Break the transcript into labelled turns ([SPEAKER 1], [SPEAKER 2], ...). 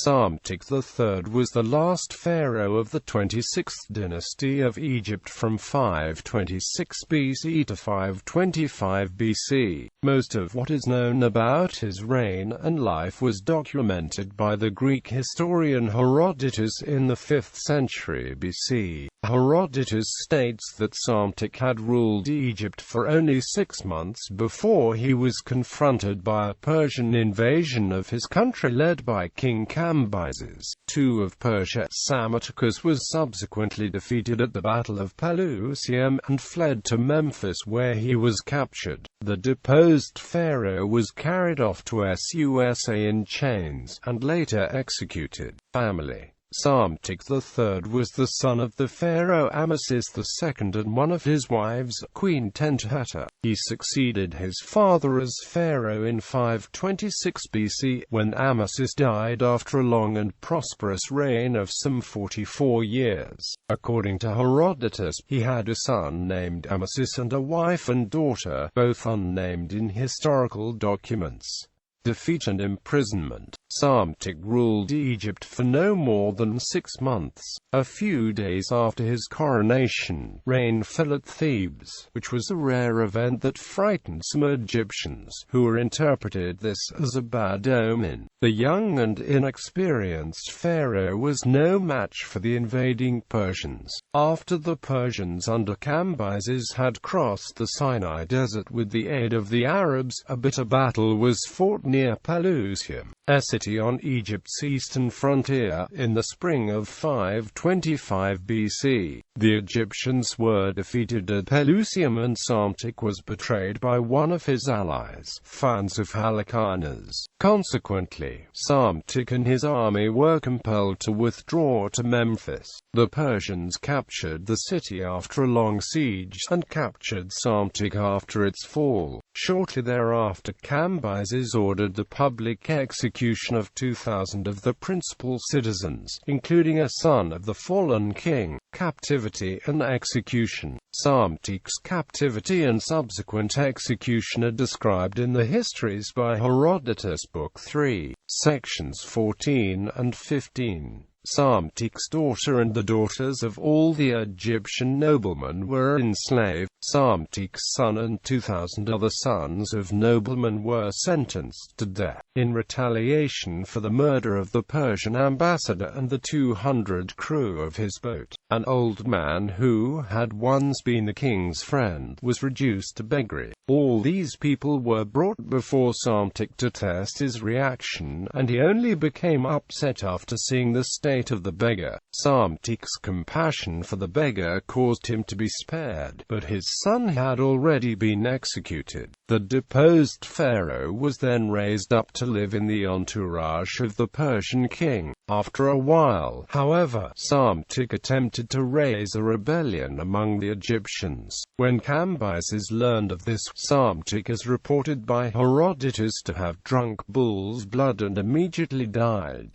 [SPEAKER 1] Psamtik III was the last pharaoh of the 26th Dynasty of Egypt from 526 BC to 525 BC. Most of what is known about his reign and life was documented by the Greek historian Herodotus in the 5th century BC. Herodotus states that Psamtik had ruled Egypt for only 6 months before he was confronted by a Persian invasion of his country led by King Cambyses II of Persia.Psammetichus was subsequently defeated at the Battle of Pelusium and fled to Memphis, where he was captured. The deposed pharaoh was carried off to Susa in chains, and later executed. Family. Psamtik III was the son of the pharaoh Cambyses II and one of his wives, Queen Tentata. He succeeded his father as pharaoh in 526 BC, when Cambyses died after a long and prosperous reign of some 44 years. According to Herodotus, he had a son named Cambyses and a wife and daughter, both unnamed in historical documents. Defeat and imprisonment. Psamtik ruled Egypt for no more than 6 months. A few days after his coronation, rain fell at Thebes, which was a rare event that frightened some Egyptians, who interpreted this as a bad omen. The young and inexperienced pharaoh was no match for the invading Persians. After the Persians under Cambyses had crossed the Sinai Desert with the aid of the Arabs, a bitter battle was fought near Pelusium, a city on Egypt's eastern frontier, in the spring of 525 BC. The Egyptians were defeated at Pelusium and Psamtik was betrayed by one of his allies, fans of Halicarnas. Consequently, Psamtik and his army were compelled to withdraw to Memphis. The Persians captured the city after a long siege, and captured Psamtik after its fall. Shortly thereafter, Cambyses ordered the public execution of 2,000 of the principal citizens, including a son of the fallen king. Captivity and execution. Psamtik's captivity and subsequent execution are described in the Histories by Herodotus, Book 3, sections 14 and 15. Psamtik's daughter and the daughters of all the Egyptian noblemen were enslaved. Psamtik's son and 2,000 other sons of noblemen were sentenced to death, in retaliation for the murder of the Persian ambassador and the 200 crew of his boat. An old man who had once been the king's friend was reduced to beggary. All these people were brought before Psamtik to test his reaction, and he only became upset after seeing the state of the beggar. Psamtik's compassion for the beggar caused him to be spared, but his son had already been executed. The deposed pharaoh was then raised up to live in the entourage of the Persian king. After a while, however, Psamtik attempted to raise a rebellion among the Egyptians. When Cambyses learned of this, Psamtik is reported by Herodotus to have drunk bull's blood and immediately died.